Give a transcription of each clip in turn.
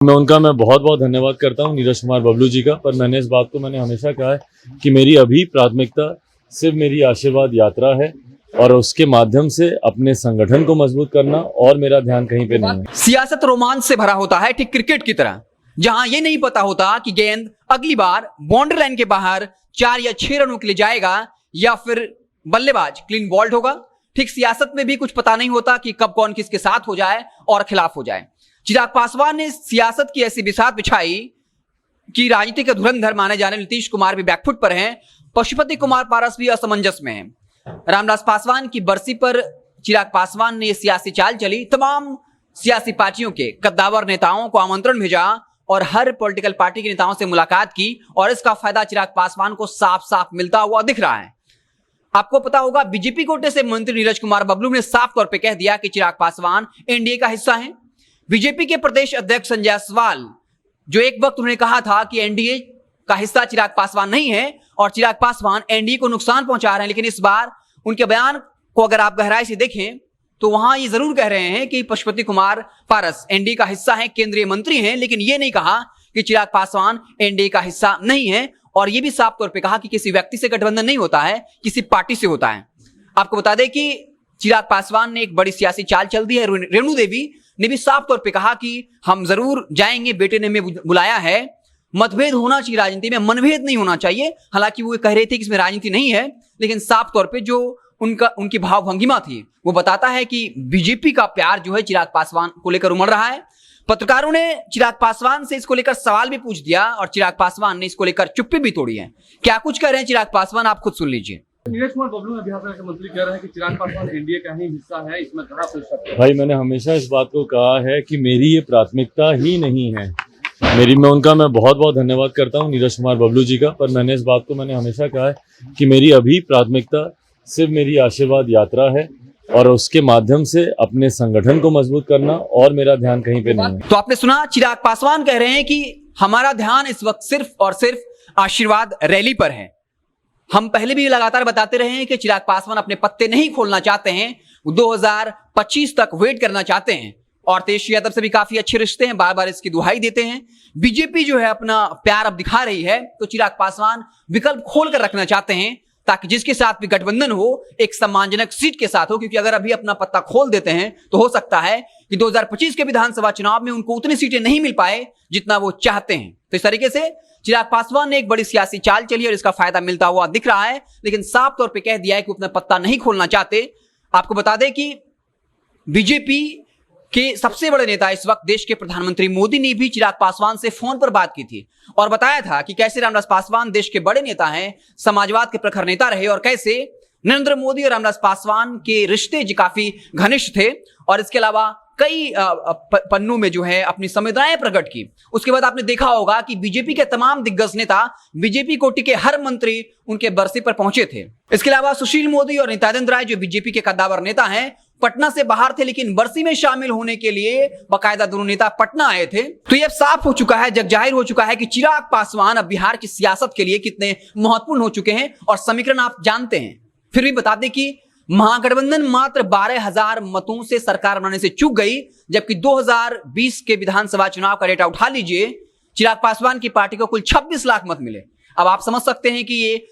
मैं बहुत बहुत धन्यवाद करता हूं नीरज कुमार बबलू जी का। पर मैंने इस बात को हमेशा कहा है कि मेरी अभी प्राथमिकता सिर्फ मेरी आशीर्वाद यात्रा है और उसके माध्यम से अपने संगठन को मजबूत करना, और मेरा ध्यान कहीं पे नहीं है। सियासत रोमांच से भरा होता है, ठीक क्रिकेट की तरह, जहां ये नहीं पता होता कि गेंद अगली बार बाउंड्री लाइन के बाहर 4 या 6 रनों के लिए जाएगा या फिर बल्लेबाज क्लीन बॉल्ड होगा। ठीक सियासत में भी कुछ पता नहीं होता कि कब कौन किसके साथ हो जाए और खिलाफ हो जाए। चिराग पासवान ने सियासत की ऐसी बिसात बिछाई कि राजनीति के धुरंधर माने जाने नीतीश कुमार भी बैकफुट पर हैं, पशुपति कुमार पारस भी असमंजस में हैं। रामविलास पासवान की बरसी पर चिराग पासवान ने सियासी चाल चली, तमाम सियासी पार्टियों के कद्दावर नेताओं को आमंत्रण भेजा और हर पॉलिटिकल पार्टी के नेताओं से मुलाकात की, और इसका फायदा चिराग पासवान को साफ साफ मिलता हुआ दिख रहा है। आपको पता होगा, बीजेपी कोटे से मंत्री नीरज कुमार बबलू ने साफ तौर पर कह दिया कि चिराग पासवान एनडीए का हिस्सा है। बीजेपी के प्रदेश अध्यक्ष संजय जायसवाल, जो एक वक्त उन्होंने कहा था कि एनडीए का हिस्सा चिराग पासवान नहीं है और चिराग पासवान एनडीए को नुकसान पहुंचा रहे हैं, लेकिन इस बार उनके बयान को अगर आप गहराई से देखें तो वहां ये जरूर कह रहे हैं कि पशुपति कुमार पारस एनडीए का हिस्सा है, केंद्रीय मंत्री हैं, लेकिन ये नहीं कहा कि चिराग पासवान एनडीए का हिस्सा नहीं है। और ये भी साफ तौर पे कहा कि किसी व्यक्ति से गठबंधन नहीं होता है, किसी पार्टी से होता है। आपको बता दें कि चिराग पासवान ने एक बड़ी सियासी चाल चल दी है। रेणु देवी ने भी साफ तौर पे कहा कि हम जरूर जाएंगे, बेटे ने हमें बुलाया है। मतभेद होना चाहिए राजनीति में, मनभेद नहीं होना चाहिए। हालांकि वो कह रहे थे कि इसमें राजनीति नहीं है, लेकिन साफ तौर पे जो उनकी भावभंगिमा थी वो बताता है कि बीजेपी का प्यार जो है चिराग पासवान को लेकर उमड़ रहा है। पत्रकारों ने चिराग पासवान से इसको लेकर सवाल भी पूछ दिया और चिराग पासवान ने इसको लेकर चुप्पी भी तोड़ी है। क्या कुछ कह रहे हैं चिराग पासवान, आप खुद सुन लीजिए। नीरज कुमार बबलू ने बिहार के मंत्री कह रहे हैं कि चिराग पासवान एनडीए का ही हिस्सा है, इसमें कहां से सकते हैं? भाई, मैंने हमेशा इस बात को कहा है कि मेरी ये प्राथमिकता ही नहीं है। मैं बहुत बहुत धन्यवाद करता हूं नीरज कुमार बबलू जी का। पर मैंने इस बात को हमेशा कहा है कि मेरी अभी प्राथमिकता सिर्फ मेरी आशीर्वाद यात्रा है और उसके माध्यम से अपने संगठन को मजबूत करना, और मेरा ध्यान कहीं पे नहीं है। तो आपने सुना, चिराग पासवान कह रहे हैं कि हमारा ध्यान इस वक्त सिर्फ और सिर्फ आशीर्वाद रैली पर है। हम पहले भी लगातार बताते रहे हैं कि चिराग पासवान अपने पत्ते नहीं खोलना चाहते हैं, 2025 तक वेट करना चाहते हैं और तेजस्वी यादव से भी काफी अच्छे रिश्ते हैं, बार बार इसकी दुहाई देते हैं। बीजेपी जो है अपना प्यार अब दिखा रही है, तो चिराग पासवान विकल्प खोल कर रखना चाहते हैं ताकि जिसके साथ भी गठबंधन हो एक सम्मानजनक सीट के साथ हो, क्योंकि अगर अभी अपना पत्ता खोल देते हैं तो हो सकता है कि 2025 के विधानसभा चुनाव में उनको उतनी सीटें नहीं मिल पाए जितना वो चाहते हैं। तो इस तरीके से चिराग पासवान ने एक बड़ी सियासी चाल चली और इसका फायदा मिलता हुआ दिख रहा है, लेकिन साफ तौर पे कह दिया है कि अपना पत्ता नहीं खोलना चाहते। आपको बता दें कि बीजेपी के सबसे बड़े नेता इस वक्त देश के प्रधानमंत्री मोदी ने भी चिराग पासवान से फोन पर बात की थी और बताया था कि कैसे रामविलास पासवान देश के बड़े नेता हैं, समाजवाद के प्रखर नेता रहे और कैसे नरेंद्र मोदी और रामविलास पासवान के रिश्ते काफी घनिष्ठ थे और इसके अलावा कई पन्नों में जो है अपनी संवेदनाएं प्रकट की। उसके बाद आपने देखा होगा कि बीजेपी के तमाम दिग्गज नेता, बीजेपी कोटि के हर मंत्री उनके बरसी पर पहुंचे थे। इसके अलावा सुशील मोदी और नित्यानंद राय जो बीजेपी के कद्दावर नेता हैं, पटना से बाहर थे, लेकिन बरसी में शामिल होने के लिए बाकायदा दोनों नेता पटना आए थे। तो यह साफ हो चुका है, जग जाहिर हो चुका है कि चिराग पासवान अब बिहार की सियासत के लिए कितने महत्वपूर्ण हो चुके हैं और समीकरण आप जानते हैं। फिर भी बता दें कि महागठबंधन मात्र 12,000 मतों से सरकार बनाने से चूक गई, जबकि 2020 के विधानसभा चुनाव का डेटा उठा लीजिए, चिराग पासवान की पार्टी को कुल 26 लाख मत मिले। अब आप समझ सकते हैं कि ये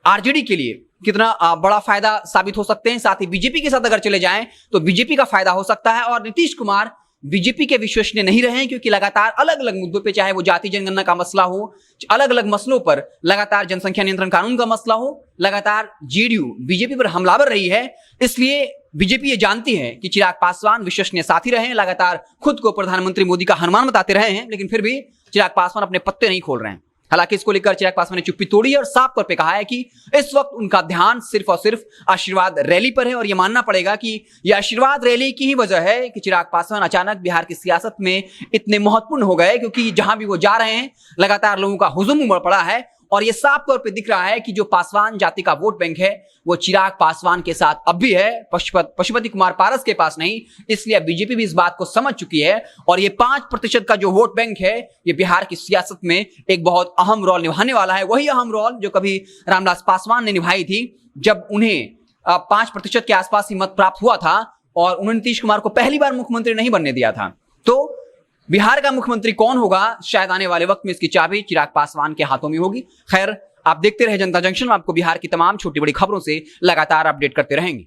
आरजेडी के लिए कितना बड़ा फायदा साबित हो सकते हैं। साथ ही बीजेपी के साथ अगर चले जाएं तो बीजेपी का फायदा हो सकता है। और नीतीश कुमार बीजेपी के विश्वसनीय नहीं रहे, क्योंकि लगातार अलग अलग मुद्दों पे, चाहे वो जाति जनगणना का मसला हो, अलग अलग मसलों पर लगातार जनसंख्या नियंत्रण कानून का मसला हो, लगातार जेडीयू बीजेपी पर हमलावर रही है। इसलिए बीजेपी ये जानती है कि चिराग पासवान विश्वसनीय साथी रहे, लगातार खुद को प्रधानमंत्री मोदी का हनुमान बताते रहे हैं, लेकिन फिर भी चिराग पासवान अपने पत्ते नहीं खोल रहे हैं। हालांकि इसको लेकर चिराग पासवान ने चुप्पी तोड़ी है और साफ तौर पे कहा है कि इस वक्त उनका ध्यान सिर्फ और सिर्फ आशीर्वाद रैली पर है। और यह मानना पड़ेगा कि यह आशीर्वाद रैली की ही वजह है कि चिराग पासवान अचानक बिहार की सियासत में इतने महत्वपूर्ण हो गए, क्योंकि जहां भी वो जा रहे हैं लगातार लोगों का हुजूम उमड़ पड़ा है और ये साफ तौर पे दिख रहा है कि जो पासवान जाति का वोट बैंक है वो चिराग पासवान के साथ अब भी है, पशुपति कुमार पारस के पास नहीं। इसलिए बीजेपी भी इस बात को समझ चुकी है और ये 5% का जो वोट बैंक है ये बिहार की सियासत में एक बहुत अहम रोल निभाने वाला है। वही अहम रोल जो कभी रामविलास पासवान ने निभाई थी, जब उन्हें 5% के आसपास ही मत प्राप्त हुआ था और उन्होंने नीतीश कुमार को पहली बार मुख्यमंत्री नहीं बनने दिया था। तो बिहार का मुख्यमंत्री कौन होगा, शायद आने वाले वक्त में इसकी चाबी चिराग पासवान के हाथों में होगी। खैर, आप देखते रहे जनता जंक्शन में, आपको बिहार की तमाम छोटी बड़ी खबरों से लगातार अपडेट करते रहेंगे।